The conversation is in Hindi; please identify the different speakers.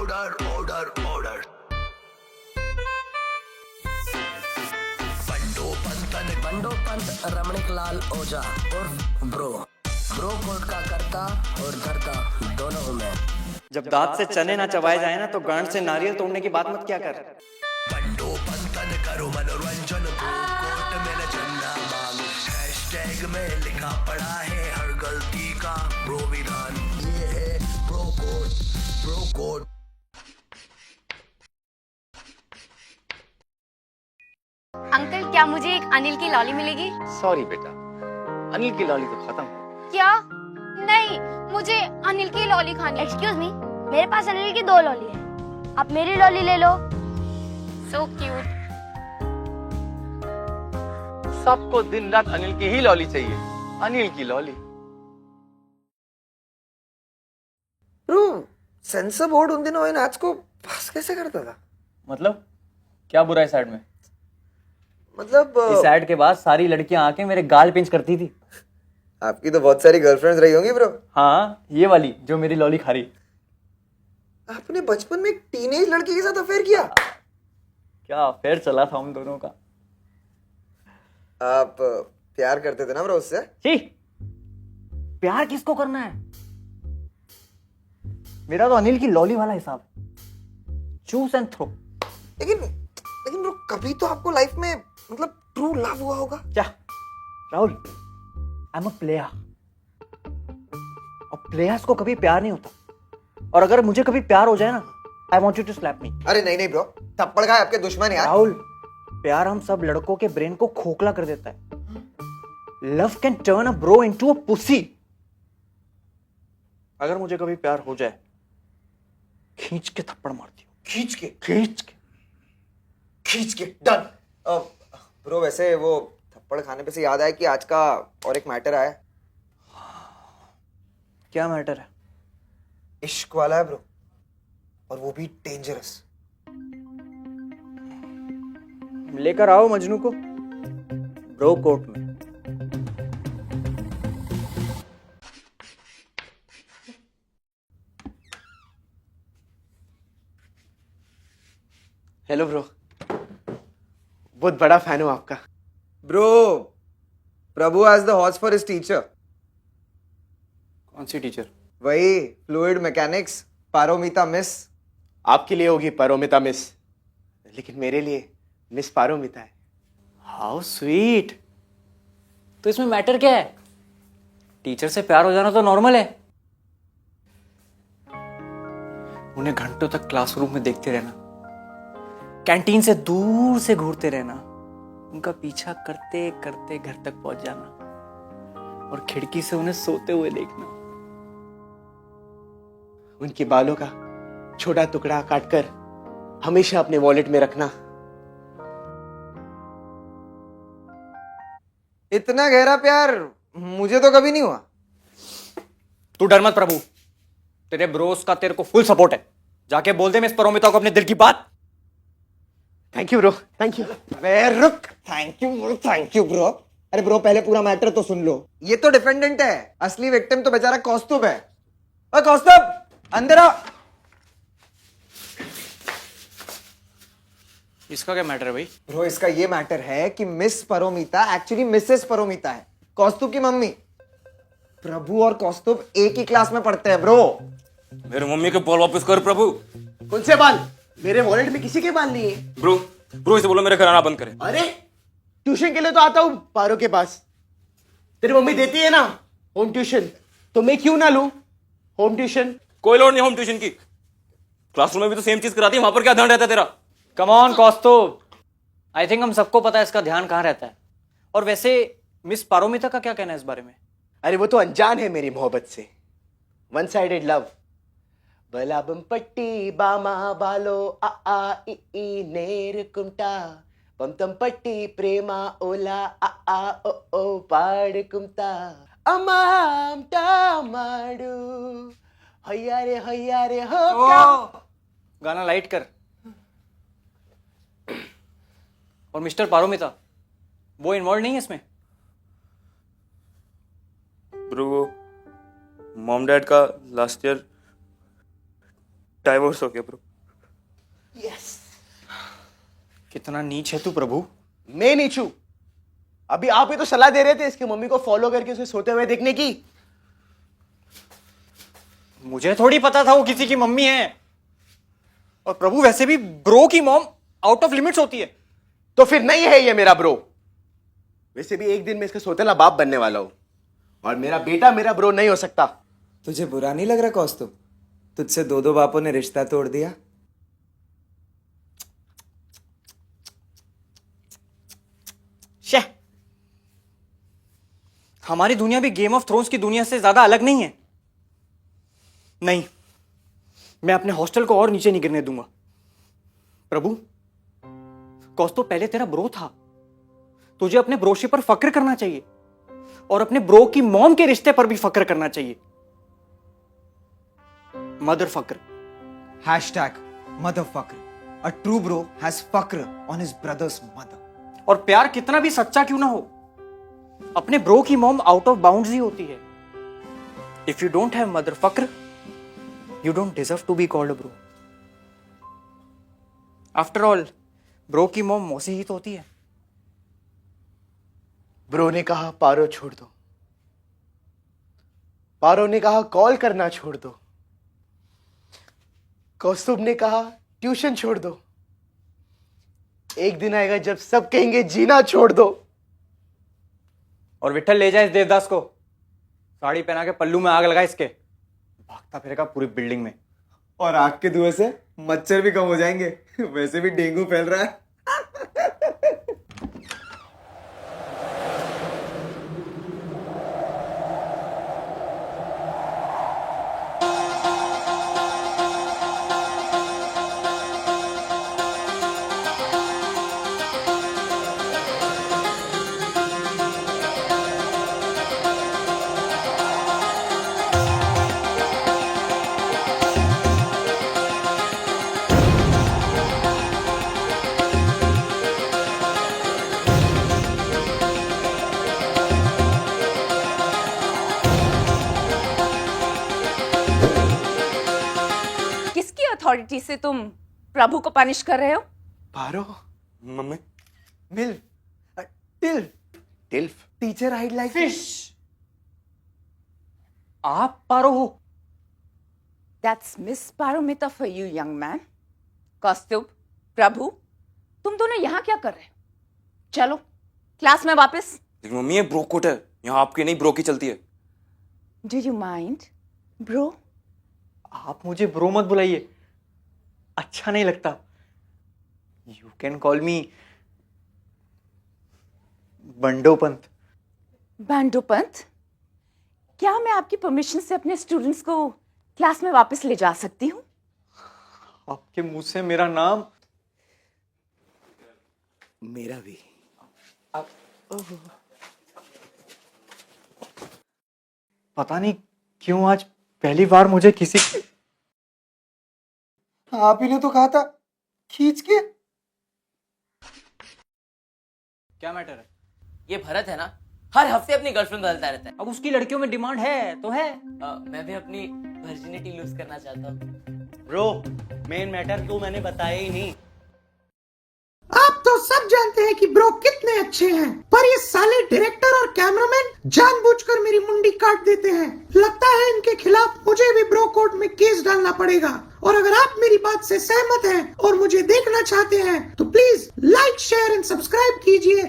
Speaker 1: Order order order. Bando Pant Ramnik Lal Ojha उर्फ ब्रो। ब्रो कोट का करता और धरता दोनों हूं मैं।
Speaker 2: जब दांत से चने ना चबाए जाए ना तो गांड से नारियल तोड़ने की बात मत क्या कर।
Speaker 1: बंडो पंतन करो मनोरंजन, ब्रो कोट में न चंदा मांग। हैशटैग में लिखा पड़ा है हर गलती का ब्रो विधान। ये है bro coat, bro coat.
Speaker 3: Uncle, क्या मुझे एक अनिल की लॉली मिलेगी?
Speaker 2: सॉरी बेटा, अनिल की लॉली तो खत्म।
Speaker 3: क्या? नहीं, मुझे अनिल की लॉली खानी है।
Speaker 4: एक्सक्यूज मी, मेरे पास अनिल की 2 लॉली है, आप मेरी लॉली ले लो।
Speaker 3: So cute.
Speaker 2: सबको दिन रात अनिल की ही लॉली चाहिए, अनिल की लॉली।
Speaker 5: ब्रो, सेंसर बोर्ड उन दिनों इन एड्स को पास कैसे करता था?
Speaker 2: मतलब क्या बुरा इस एड में?
Speaker 5: मतलब
Speaker 2: इस एड के बाद सारी लड़कियां आके मेरे गाल पिंच करती थी।
Speaker 5: आपकी तो बहुत सारी गर्लफ्रेंड्स रही होंगी ब्रो।
Speaker 2: हाँ, ये वाली जो मेरी लॉली खा रही।
Speaker 5: आपने बचपन में एक टीनेज लड़की के साथ अफेयर किया?
Speaker 2: क्या अफेयर चला था हम दोनों का।
Speaker 5: आप प्यार करते थे ना ब्रो उससे?
Speaker 2: छी, प्यार किसको करना है? मेरा तो अनिल की लॉली वाला हिसाब है, चूस एंड थ्रो।
Speaker 5: लेकिन ब्रो, कभी तो आपको लाइफ में मतलब ट्रू लव हुआ होगा?
Speaker 2: क्या Rahul, I am a player और प्लेयर्स को कभी प्यार नहीं होता। और अगर मुझे कभी प्यार हो जाए ना, I want you to slap me.
Speaker 5: अरे नहीं ब्रो, थप्पड़ खाए आपके दुश्मन यार।
Speaker 2: राहुल, प्यार हम सब लड़कों के ब्रेन को खोखला कर देता है। Love can turn a bro into a pussy. अगर मुझे कभी प्यार हो जाए, खींच के थप्पड़ मारती हूँ।
Speaker 5: खींच के डन। ब्रो, वैसे वो थप्पड़ खाने पे से याद आया कि आज का और एक मैटर आया।
Speaker 2: क्या मैटर है?
Speaker 5: इश्क वाला है ब्रो, और वो भी डेंजरस।
Speaker 2: लेकर आओ मजनू को ब्रो कोर्ट में।
Speaker 6: हेलो ब्रो, बहुत बड़ा फैन हूं आपका।
Speaker 5: Bro, Prabhu has the horse for his teacher.
Speaker 6: कौन सी टीचर?
Speaker 5: वही फ्लूइड मैकेनिक्स, पारोमिता मिस।
Speaker 6: आपके लिए होगी पारोमिता मिस, लेकिन मेरे लिए मिस पारोमिता है।
Speaker 2: How sweet. तो इसमें मैटर क्या है? टीचर से प्यार हो जाना तो नॉर्मल है। उन्हें घंटों तक क्लासरूम में देखते रहना, कैंटीन से दूर से घूरते रहना, उनका पीछा करते करते घर तक पहुंच जाना और खिड़की से उन्हें सोते हुए देखना।
Speaker 6: उनके बालों का छोटा टुकड़ा काटकर हमेशा अपने वॉलेट में रखना।
Speaker 5: इतना गहरा प्यार मुझे तो कभी नहीं हुआ।
Speaker 2: तू डर मत प्रभु, तेरे ब्रोस का तेरे को फुल सपोर्ट है। जाके बोल दे मिस पारोमिता को अपने दिल की बात।
Speaker 6: Thank you bro, thank you.
Speaker 5: अबे रुक, थैंक यू ब्रो। अरे ब्रो, पहले पूरा मैटर तो सुन लो। ये तो डिफेंडेंट है, असली विक्टिम तो बेचारा कौस्तुभ है। ओए कौस्तुभ, अंदर आ।
Speaker 2: इसका क्या मैटर है भाई?
Speaker 5: ब्रो, इसका ये मैटर है कि miss Paromita actually Mrs Paromita है, कौस्तुभ की मम्मी। प्रभु और कौस्तुभ एक ही क्लास में पढ़ते हैं ब्रो।
Speaker 7: मेरे मम्मी के बाल वापस कर प्रभु।
Speaker 6: कौन से बाल? मेरे वॉलेट में किसी के बाल नहीं है।
Speaker 7: ब्रो इसे बोलो मेरे घर आना बंद करे।
Speaker 6: अरे ट्यूशन के लिए तो आता हूं पारो के पास, तेरी मम्मी देती है ना होम ट्यूशन, तो मैं क्यों ना लूं होम ट्यूशन?
Speaker 7: कोई लोड नहीं होम ट्यूशन की, क्लासरूम में भी तो सेम चीज कराती है, वहां पर क्या ध्यान रहता है तेरा?
Speaker 2: Come on Kaustubh, I think हम सबको पता है इसका ध्यान कहाँ रहता है। और वैसे मिस पारोमिता का क्या कहना है इस बारे में?
Speaker 6: अरे वो तो अनजान है मेरी मोहब्बत से, वन साइडेड लव। बलाबम पट्टी बामा बालो आ ई नेर कुमटा बमतम पट्टी प्रेमा ओला आ ओ पाड़ कुमता अमाम टामाडू हैया रे हो का।
Speaker 2: गाना लाइट कर। और मिस्टर पारोमिता, वो इन्वॉल्व नहीं है इसमें?
Speaker 7: ब्रो, मॉम डैड का लास्ट ईयर डाइवोर्स हो गया ब्रो।
Speaker 6: यस।
Speaker 2: कितना नीच है तू प्रभु।
Speaker 6: मैं नीचू? अभी आप ही तो सलाह दे रहे थे इसकी मम्मी को फॉलो करके उसे सोते हुए देखने की।
Speaker 2: मुझे थोड़ी पता था वो किसी की मम्मी है। और प्रभु वैसे भी ब्रो की मॉम आउट ऑफ लिमिट्स होती है।
Speaker 6: तो फिर नहीं है ये मेरा ब्रो। वैसे भी एक दिन मैं इसका सोतेला बाप बनने वाला हूं, और मेरा बेटा मेरा ब्रो नहीं हो सकता।
Speaker 5: तुझे बुरा नहीं लग रहा कौस्तुभ? तुझसे दो दो बापों ने रिश्ता तोड़ दिया।
Speaker 2: शे, हमारी दुनिया भी गेम ऑफ थ्रोन्स की दुनिया से ज्यादा अलग नहीं है। नहीं, मैं अपने हॉस्टल को और नीचे नहीं गिरने दूंगा। प्रभु, कौस्तुभ पहले तेरा ब्रो था। तुझे अपने ब्रोशिप पर फक्र करना चाहिए, और अपने ब्रो की मॉम के रिश्ते पर भी फक्र करना चाहिए। Mother फक्र।
Speaker 5: #motherfucker. A true bro has fakr on his brother's mother.
Speaker 2: और प्यार कितना भी सच्चा क्यों ना हो, अपने ब्रो की मॉम आउट ऑफ बाउंड्स ही होती है। If you don't have mother फक्र, you don't deserve to be called bro. After all, bro की मॉम मौसी ही तो होती है।
Speaker 6: ब्रो ने कहा पारो छोड़ दो, पारो ने कहा कॉल करना छोड़ दो, कौस्तुभ ने कहा ट्यूशन छोड़ दो। एक दिन आएगा जब सब कहेंगे जीना छोड़ दो।
Speaker 2: और विठल ले जाए इस देवदास को, साड़ी पहना के पल्लू में आग लगा इसके, भागता फिरेगा पूरी बिल्डिंग में।
Speaker 5: और आग के धुएं से मच्छर भी कम हो जाएंगे। वैसे भी डेंगू फैल रहा है।
Speaker 8: किसकी अथॉरिटी से तुम प्रभु को पनिश कर रहे हो?
Speaker 6: Paro?
Speaker 7: Mummy,
Speaker 5: milf, tilf,
Speaker 6: tilf?
Speaker 5: Teacher I'd like
Speaker 2: fish. आप पारो हो?
Speaker 8: That's Miss Paramita for you, young man. कौस्तुभ, प्रभु, तुम दोनों यहाँ क्या कर रहे हो? चलो क्लास में वापस।
Speaker 7: लेकिन मम्मी ये ब्रो कोट है, यहाँ आपकी नहीं ब्रो की चलती है।
Speaker 8: Do you mind, bro?
Speaker 2: आप मुझे ब्रो मत बुलाइए, अच्छा नहीं लगता। You can call me Bando Pant.
Speaker 8: Bando Pant, क्या मैं आपकी परमिशन से अपने स्टूडेंट्स को क्लास में वापस ले जा सकती हूँ?
Speaker 2: आपके मुंह से मेरा नाम।
Speaker 6: मेरा भी।
Speaker 2: पता नहीं क्यों आज पहली बार मुझे किसी।
Speaker 5: आप ही ने तो कहा था खींच के।
Speaker 2: क्या मैटर है?
Speaker 9: ये भरत है ना, हर हफ्ते अपनी गर्लफ्रेंड बदलता रहता है।
Speaker 2: अब उसकी लड़कियों में डिमांड है तो है।
Speaker 9: मैं भी अपनी वर्जिनिटी लूज करना चाहता हूँ।
Speaker 10: ब्रो, मेन मैटर क्यों मैंने बताया ही नहीं।
Speaker 11: आप तो सब जानते हैं कि ब्रो कितने अच्छे हैं, पर ये साले डायरेक्टर और कैमरामैन जानबूझकर मेरी मुंडी काट देते हैं। लगता है इनके खिलाफ मुझे भी ब्रो कोर्ट में केस डालना पड़ेगा। और अगर आप मेरी बात से सहमत हैं और मुझे देखना चाहते हैं तो please like, share and subscribe कीजिए